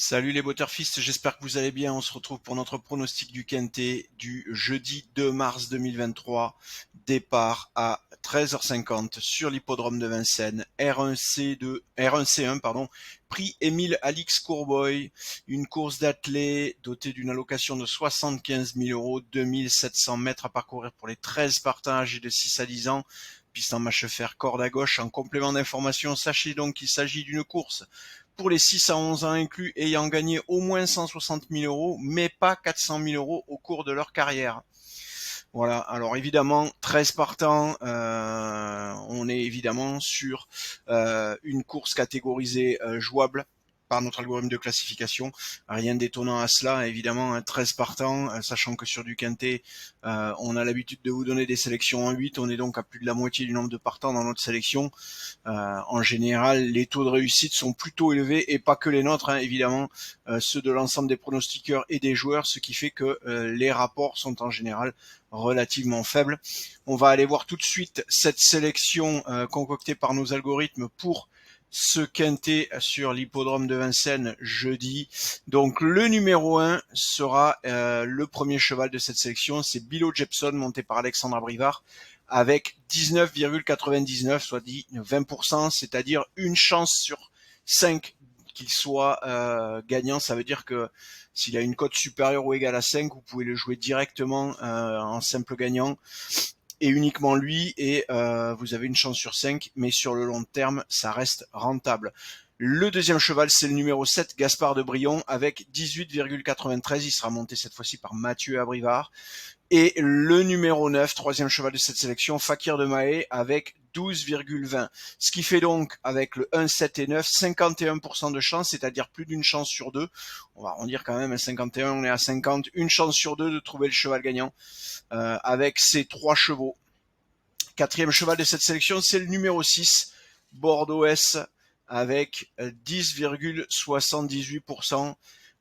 Salut les Butterfist, j'espère que vous allez bien. On se retrouve pour notre pronostic du Quintet du jeudi 2 mars 2023. Départ à 13h50 sur l'hippodrome de Vincennes. R1C1, prix Émile Alix Courboy. Une course d'athlée dotée d'une allocation de 75 000 €, 2700 mètres à parcourir pour les 13 partants âgés de 6 à 10 ans. Piste en marche fer, corde à gauche. En complément d'information, sachez donc qu'il s'agit d'une course pour les 6 à 11 ans inclus ayant gagné au moins 160 000 €, mais pas 400 000 € au cours de leur carrière. Voilà, alors évidemment, 13 partants, on est évidemment sur une course catégorisée jouable par notre algorithme de classification. Rien d'étonnant à cela, évidemment, 13 partants, sachant que sur du quintet, on a l'habitude de vous donner des sélections en 8, on est donc à plus de la moitié du nombre de partants dans notre sélection. En général, les taux de réussite sont plutôt élevés, et pas que les nôtres, évidemment, ceux de l'ensemble des pronostiqueurs et des joueurs, ce qui fait que les rapports sont en général relativement faibles. On va aller voir tout de suite cette sélection concoctée par nos algorithmes pour ce quintet sur l'hippodrome de Vincennes jeudi. Donc le numéro 1 sera le premier cheval de cette sélection, c'est Billo Jepson, monté par Alexandre Abrivard, avec 19,99, soit dit 20%, c'est-à-dire une chance sur 5 qu'il soit gagnant. Ça veut dire que s'il a une cote supérieure ou égale à 5, vous pouvez le jouer directement en simple gagnant, et uniquement lui, et vous avez une chance sur 5, mais sur le long terme, ça reste rentable. Le deuxième cheval, c'est le numéro 7, Gaspard de Brion, avec 18,93. Il sera monté cette fois-ci par Mathieu Abrivard. Et le numéro 9, troisième cheval de cette sélection, Fakir de Mahé, avec 12,20. Ce qui fait donc, avec le 1, 7 et 9, 51% de chance, c'est-à-dire plus d'une chance sur deux. On va arrondir quand même à 51, on est à 50. Une chance sur deux de trouver le cheval gagnant avec ces trois chevaux. Quatrième cheval de cette sélection, c'est le numéro 6, Bordeaux S, avec 10,78%.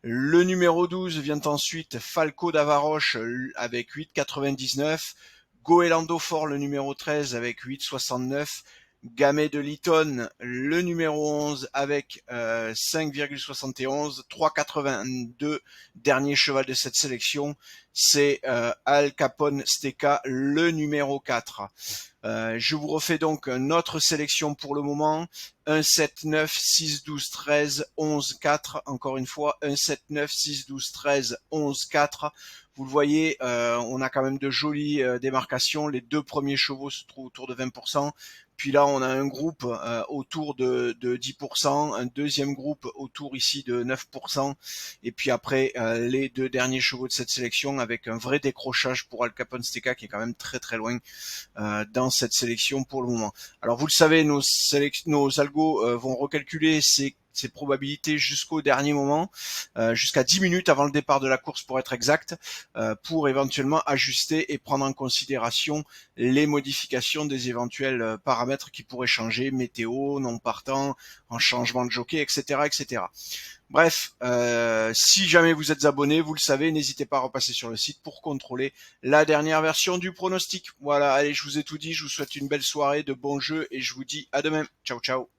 Le numéro 12 vient ensuite Falco d'Avaroche avec 8,99. Goélando Fort, le numéro 13, avec 8,69. Gamay de Lytton, le numéro 11, avec 5,71. 3,82. Dernier cheval de cette sélection, c'est Al Capone Steka, le numéro 4. Je vous refais donc notre sélection pour le moment. 1, 7, 9, 6, 12, 13, 11, 4. Encore une fois, 1, 7, 9, 6, 12, 13, 11, 4. Vous le voyez, on a quand même de jolies démarcations. Les deux premiers chevaux se trouvent autour de 20%. Puis là, on a un groupe autour de 10%, un deuxième groupe autour ici de 9%. Et puis après, les deux derniers chevaux de cette sélection avec un vrai décrochage pour Al Capone Steka qui est quand même très très loin dans cette sélection pour le moment. Alors vous le savez, nos algos vont recalculer ces probabilités jusqu'au dernier moment, jusqu'à 10 minutes avant le départ de la course pour être exact, pour éventuellement ajuster et prendre en considération les modifications des éventuels paramètres qui pourraient changer, météo, non partant, en changement de jockey, etc. etc. Bref, si jamais vous êtes abonné, vous le savez, n'hésitez pas à repasser sur le site pour contrôler la dernière version du pronostic. Voilà, allez, je vous ai tout dit, je vous souhaite une belle soirée, de bons jeux, et je vous dis à demain. Ciao, ciao.